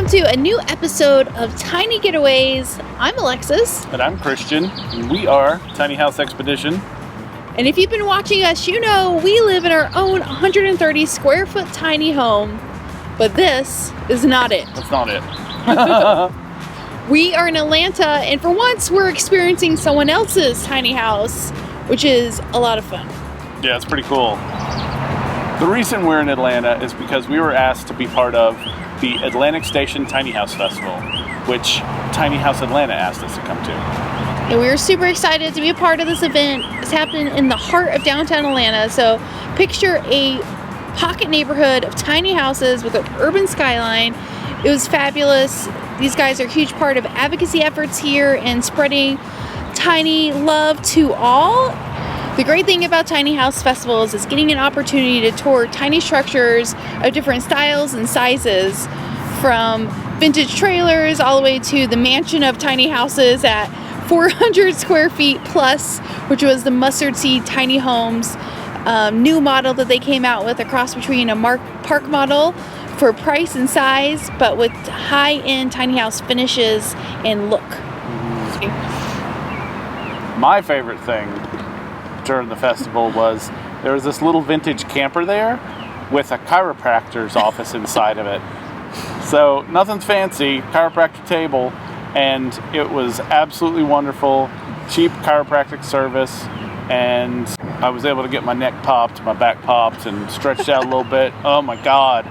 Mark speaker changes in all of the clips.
Speaker 1: welcome to a new episode of Tiny Getaways. I'm Alexis.
Speaker 2: And I'm Christian, and we are Tiny House Expedition.
Speaker 1: And if you've been watching us, you know we live in our own 130 square foot tiny home. But this is not it.
Speaker 2: That's not it.
Speaker 1: We are in Atlanta, and for once we're experiencing someone else's tiny house, which is a lot of fun.
Speaker 2: Yeah, it's pretty cool. The reason we're in Atlanta is because we were asked to be part of the Atlantic Station Tiny House Festival, which Tiny House Atlanta asked us to come to.
Speaker 1: And we were super excited to be a part of this event. It's happening in the heart of downtown Atlanta, so picture a pocket neighborhood of tiny houses with an urban skyline. It was fabulous. These guys are a huge part of advocacy efforts here and spreading tiny love to all. The great thing about tiny house festivals is getting an opportunity to tour tiny structures of different styles and sizes, from vintage trailers all the way to the mansion of tiny houses at 400 square feet plus, which was the mustard seed tiny homes new model that they came out with, a cross between a park model for price and size, but with high-end tiny house finishes and look.
Speaker 2: My favorite thing during the festival was there was this little vintage camper there with a chiropractor's office inside of it. So nothing fancy, chiropractic table, and it was absolutely wonderful. Cheap chiropractic service, and I was able to get my neck popped, my back popped, and stretched out a little bit. Oh my God.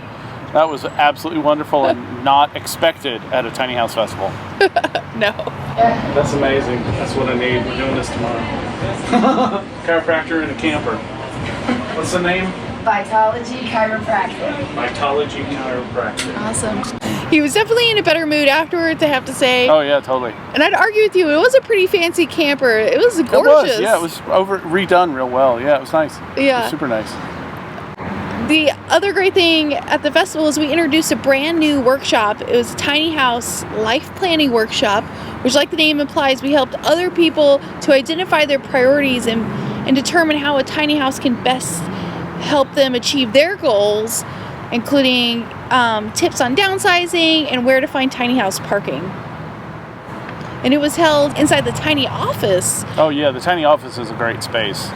Speaker 2: That was absolutely wonderful and not expected at a tiny house festival.
Speaker 1: No.
Speaker 2: That's amazing. That's what I need. We're doing this tomorrow. Chiropractor and a camper. What's the name?
Speaker 3: Vitology Chiropractic.
Speaker 2: Vitology Chiropractic.
Speaker 1: Awesome. He was definitely in a better mood afterwards, I have to say.
Speaker 2: Oh yeah, totally.
Speaker 1: And I'd argue with you, it was a pretty fancy camper. It was gorgeous.
Speaker 2: It was, yeah. It was redone real well. Yeah, it was nice.
Speaker 1: Yeah.
Speaker 2: It was super nice.
Speaker 1: The other great thing at the festival is we introduced a brand new workshop. It was a tiny house life planning workshop, which, like the name implies, we helped other people to identify their priorities and determine how a tiny house can best help them achieve their goals, including tips on downsizing and where to find tiny house parking. And it was held inside the tiny office.
Speaker 2: Oh yeah, the tiny office is a great space.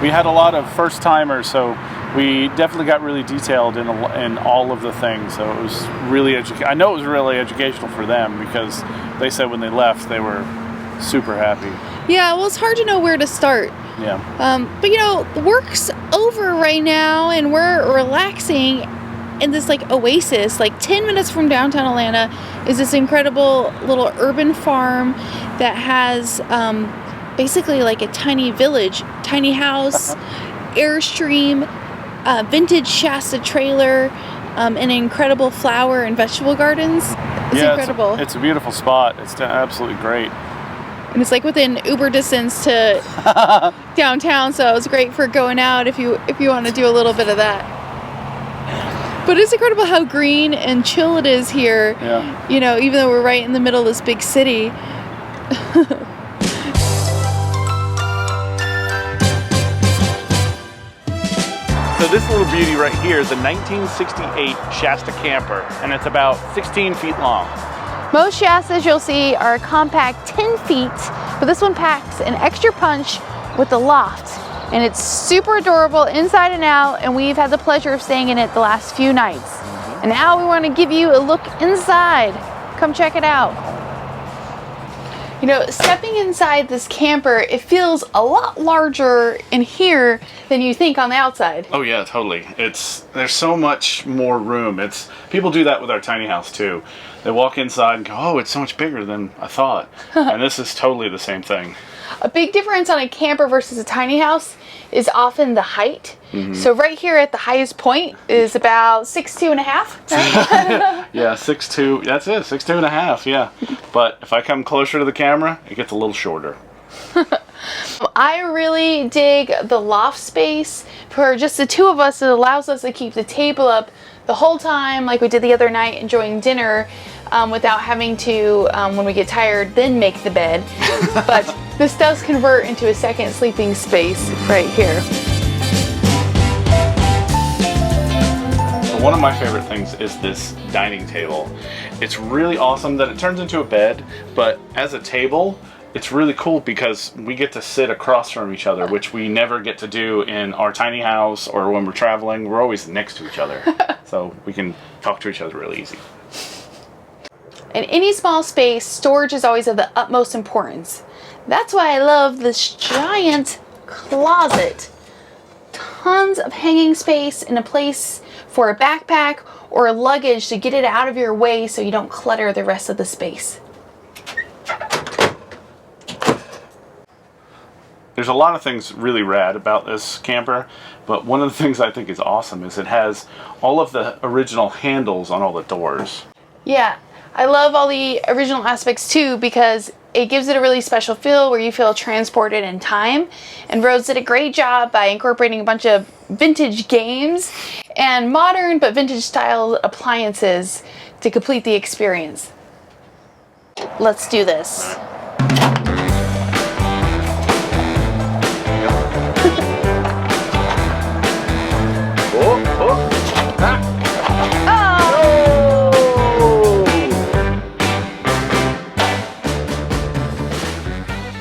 Speaker 2: We had a lot of first timers, so we definitely got really detailed in all of the things. So it was really I know it was really educational for them, because they said when they left they were super happy.
Speaker 1: Yeah, well, it's hard to know where to start.
Speaker 2: Yeah.
Speaker 1: But you know, work's over right now, and we're relaxing in this like oasis. Like 10 minutes from downtown Atlanta is this incredible little urban farm that has basically like a tiny village, tiny house, Airstream, vintage Shasta trailer, and incredible flower and vegetable gardens. It's incredible.
Speaker 2: It's a beautiful spot. It's absolutely great.
Speaker 1: And it's like within Uber distance to downtown, so it's great for going out if you want to do a little bit of that. But it's incredible how green and chill it is here.
Speaker 2: Yeah.
Speaker 1: You know, even though we're right in the middle of this big city.
Speaker 2: So this little beauty right here is a 1968 Shasta camper, and it's about 16 feet long.
Speaker 1: Most Shastas you'll see are compact 10 feet, but this one packs an extra punch with the loft. And it's super adorable inside and out, and we've had the pleasure of staying in it the last few nights. And now we want to give you a look inside. Come check it out. You know, stepping inside this camper, it feels a lot larger in here than you think on the outside.
Speaker 2: Oh yeah, totally. There's so much more room. People do that with our tiny house too. They walk inside and go, oh, it's so much bigger than I thought. And this is totally the same thing.
Speaker 1: A big difference on a camper versus a tiny house is often the height.
Speaker 2: Mm-hmm.
Speaker 1: So right here at the highest point is about 6'2.5".
Speaker 2: Yeah, 6'2". That's it, 6'2.5". Yeah. But if I come closer to the camera, it gets a little shorter.
Speaker 1: I really dig the loft space. For just the two of us, it allows us to keep the table up the whole time, like we did the other night, enjoying dinner, without having to, when we get tired, then make the bed. But this does convert into a second sleeping space right here.
Speaker 2: One of my favorite things is this dining table. It's really awesome that it turns into a bed, but as a table, it's really cool because we get to sit across from each other, which we never get to do in our tiny house or when we're traveling. We're always next to each other, so we can talk to each other really easy.
Speaker 1: In any small space, storage is always of the utmost importance. That's why I love this giant closet. Tons of hanging space and a place for a backpack or luggage to get it out of your way so you don't clutter the rest of the space.
Speaker 2: There's a lot of things really rad about this camper, but one of the things I think is awesome is it has all of the original handles on all the doors.
Speaker 1: Yeah, I love all the original aspects too because it gives it a really special feel where you feel transported in time. And Rhodes did a great job by incorporating a bunch of vintage games and modern but vintage style appliances to complete the experience. Let's do this.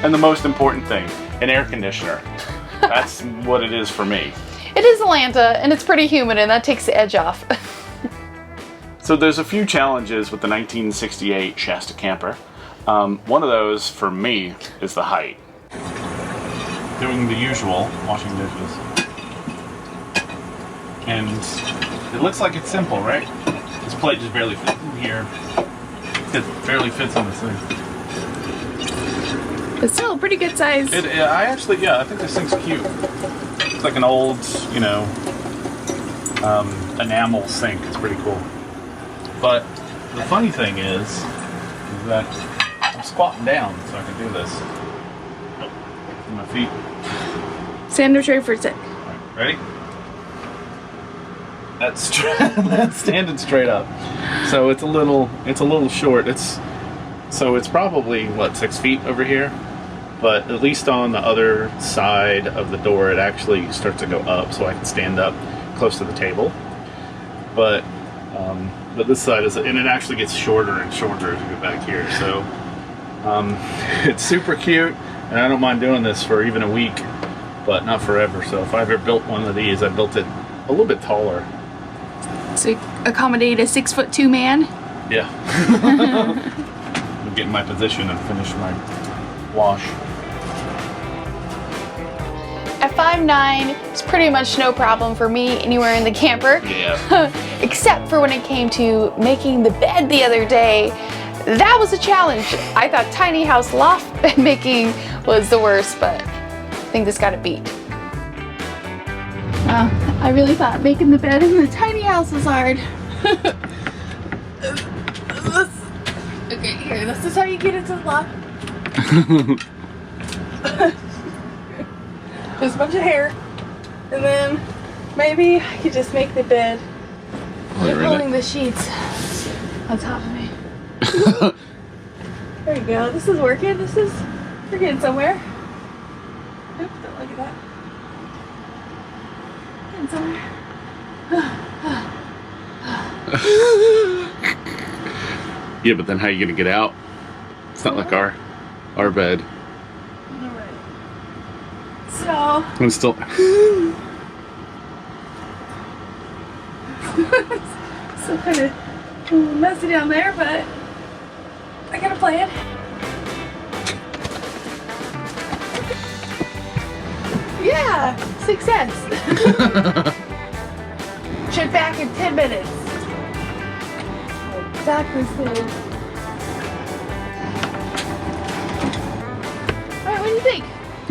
Speaker 2: And the most important thing, an air conditioner. That's what it is for me.
Speaker 1: It is Atlanta, and it's pretty humid, and that takes the edge off.
Speaker 2: So there's a few challenges with the 1968 Shasta camper. One of those, for me, is the height. Doing the usual, washing dishes. And it looks like it's simple, right? This plate just barely fits in here. It barely fits on the sink.
Speaker 1: It's still a pretty good size.
Speaker 2: I think this thing's cute. It's like an old, enamel sink. It's pretty cool. But the funny thing is that I'm squatting down so I can do this. With my feet.
Speaker 1: Stand up straight for a sec.
Speaker 2: Right, ready? That's standing straight up. So it's a little short. It's probably 6 feet over here. But at least on the other side of the door, it actually starts to go up, so I can stand up close to the table. But this side and it actually gets shorter and shorter as we go back here. So it's super cute, and I don't mind doing this for even a week, but not forever. So if I ever built one of these, I built it a little bit taller.
Speaker 1: So accommodate a 6'2" man?
Speaker 2: Yeah. Get in my position and finish my wash.
Speaker 1: At 5'9", it's pretty much no problem for me anywhere in the camper.
Speaker 2: Yeah.
Speaker 1: Except for when it came to making the bed the other day. That was a challenge. I thought tiny house loft bed making was the worst, but I think this got it beat. I really thought making the bed in the tiny house was hard. Okay, here, this is how you get it to the lock. There's a bunch of hair, and then maybe I could just make the bed by pulling the sheets on top of me. There you go. This is working. We're getting somewhere. Oops, don't look at that. Getting somewhere.
Speaker 2: Yeah, but then how are you gonna get out? It's not like our bed.
Speaker 1: So
Speaker 2: I'm still.
Speaker 1: still kind of messy down there, but I got a plan. Yeah, success. Check back in 10 minutes. Exactly. Alright, what do you think?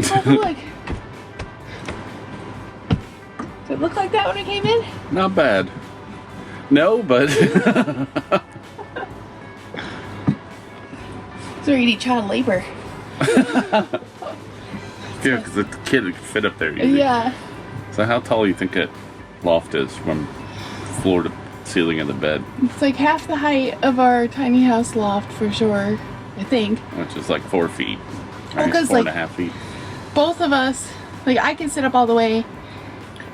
Speaker 1: How's it look? Did it look like that when it came in?
Speaker 2: Not bad. No, but.
Speaker 1: It's already child labor.
Speaker 2: Yeah, because the kid could fit up there easy.
Speaker 1: Yeah.
Speaker 2: So how tall do you think that loft is from floor to ceiling of the bed?
Speaker 1: It's like half the height of our tiny house loft for sure, I think.
Speaker 2: Which is like 4 feet.
Speaker 1: Well,
Speaker 2: Right?
Speaker 1: 'cause,
Speaker 2: 4.5 feet.
Speaker 1: Both of us, I can sit up all the way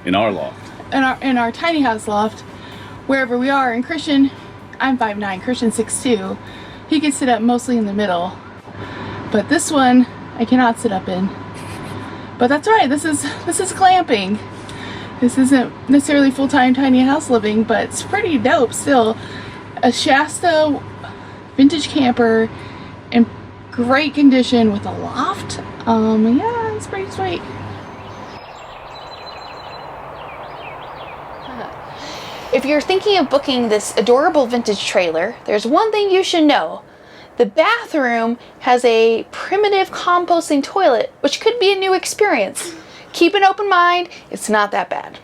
Speaker 2: In our loft.
Speaker 1: in our tiny house loft, wherever we are. And Christian, I'm 5'9", Christian 6'2". He can sit up mostly in the middle. But this one, I cannot sit up in. But that's right, this is glamping. This isn't necessarily full-time tiny house living, but it's pretty dope still. A Shasta vintage camper in great condition with a loft. Yeah, it's pretty sweet. If you're thinking of booking this adorable vintage trailer, there's one thing you should know. The bathroom has a primitive composting toilet, which could be a new experience. Keep an open mind, it's not that bad.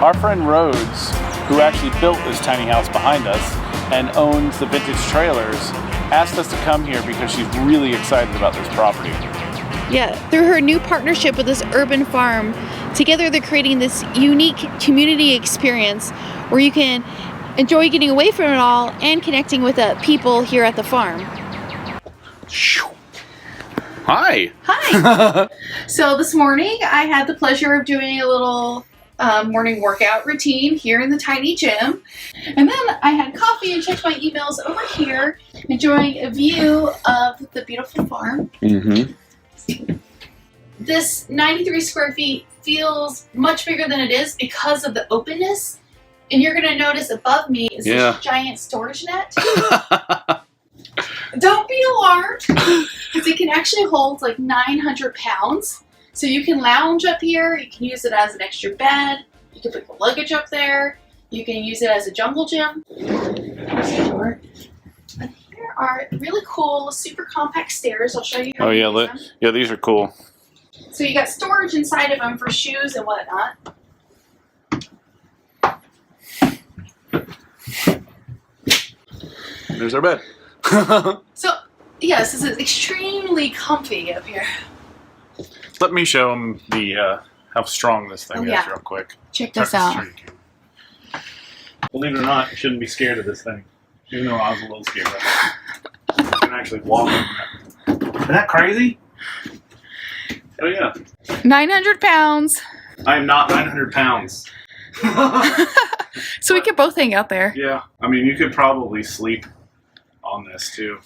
Speaker 2: Our friend Rhodes, who actually built this tiny house behind us and owns the vintage trailers, asked us to come here because she's really excited about this property.
Speaker 1: Yeah, through her new partnership with this urban farm, together they're creating this unique community experience where you can enjoy getting away from it all and connecting with the people here at the farm.
Speaker 2: Hi!
Speaker 1: Hi! So this morning I had the pleasure of doing a little morning workout routine here in the tiny gym. And then I had coffee and checked my emails over here, enjoying a view of the beautiful farm.
Speaker 2: Mm-hmm.
Speaker 1: This 93 square feet feels much bigger than it is because of the openness. And you're going to notice above me is this giant storage net. Don't be alarmed, because it can actually hold like 900 pounds. So you can lounge up here, you can use it as an extra bed, you can put the luggage up there, you can use it as a jungle gym. And here are really cool, super compact stairs. I'll show you how to use them.
Speaker 2: Yeah, these are cool.
Speaker 1: So you got storage inside of them for shoes and whatnot.
Speaker 2: There's our bed.
Speaker 1: So, yes, this is extremely comfy up here.
Speaker 2: Let me show them the how strong this thing is real quick.
Speaker 1: Check this out.
Speaker 2: Believe it or not, you shouldn't be scared of this thing. Even though I was a little scared of it. You can actually walk on it. Isn't that crazy? Oh yeah.
Speaker 1: 900 pounds.
Speaker 2: I am not 900 pounds.
Speaker 1: So we could both hang out there.
Speaker 2: Yeah. I mean, you could probably sleep on this too.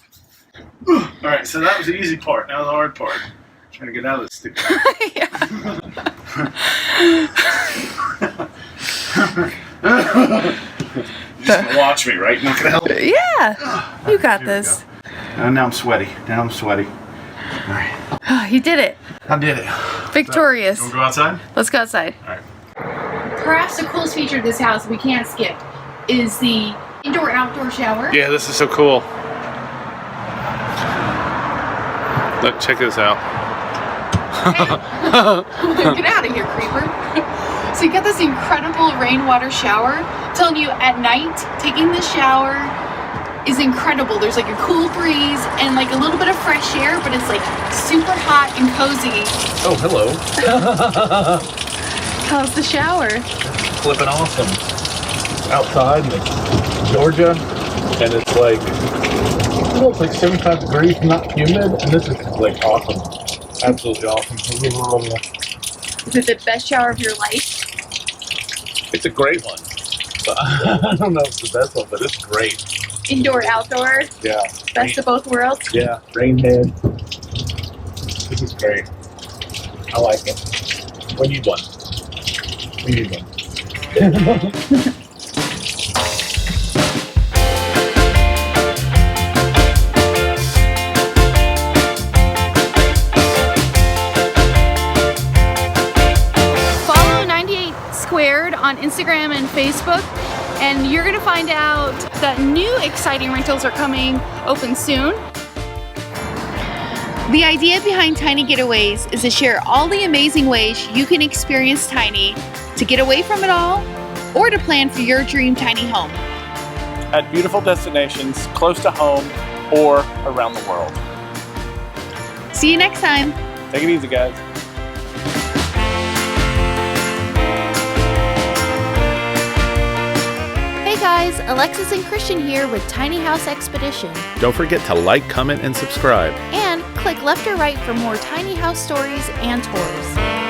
Speaker 2: Alright, so that was the easy part. Now the hard part. Trying to get out of this stupid. You're just gonna watch me, right? Not gonna help me.
Speaker 1: Yeah. You got this.
Speaker 2: Now I'm sweaty. Alright.
Speaker 1: You did it.
Speaker 2: I did it.
Speaker 1: Victorious.
Speaker 2: So, you wanna go outside?
Speaker 1: Let's go outside.
Speaker 2: Alright.
Speaker 1: Perhaps the coolest feature of this house we can't skip is the indoor-outdoor shower.
Speaker 2: Yeah, this is so cool. Look, check this out.
Speaker 1: Hey. Get out of here, creeper. So you got this incredible rainwater shower. I'm telling you, at night, taking this shower is incredible. There's like a cool breeze and like a little bit of fresh air, but it's like super hot and cozy.
Speaker 4: Oh, hello.
Speaker 1: How's the shower?
Speaker 4: Flipping awesome. Outside in Georgia, and it's like, it's like 75 degrees, not humid, and this is like awesome. Absolutely awesome.
Speaker 1: Is it the best shower of your life?
Speaker 4: It's a great one. But I don't know if it's the best one, but it's great.
Speaker 1: Indoor, outdoor.
Speaker 4: Yeah.
Speaker 1: Best of both worlds.
Speaker 4: Yeah. Rain head. This is great. I like it. We need one.
Speaker 1: Follow 98 Squared on Instagram and Facebook, and you're going to find out that new exciting rentals are coming open soon. The idea behind Tiny Getaways is to share all the amazing ways you can experience tiny, to get away from it all, or to plan for your dream tiny home.
Speaker 2: At beautiful destinations close to home or around the world.
Speaker 1: See you next time.
Speaker 2: Take it easy, guys.
Speaker 1: Hey guys, Alexis and Christian here with Tiny House Expedition
Speaker 4: Don't forget to like, comment, and subscribe.
Speaker 1: and click left or right for more tiny house stories and tours.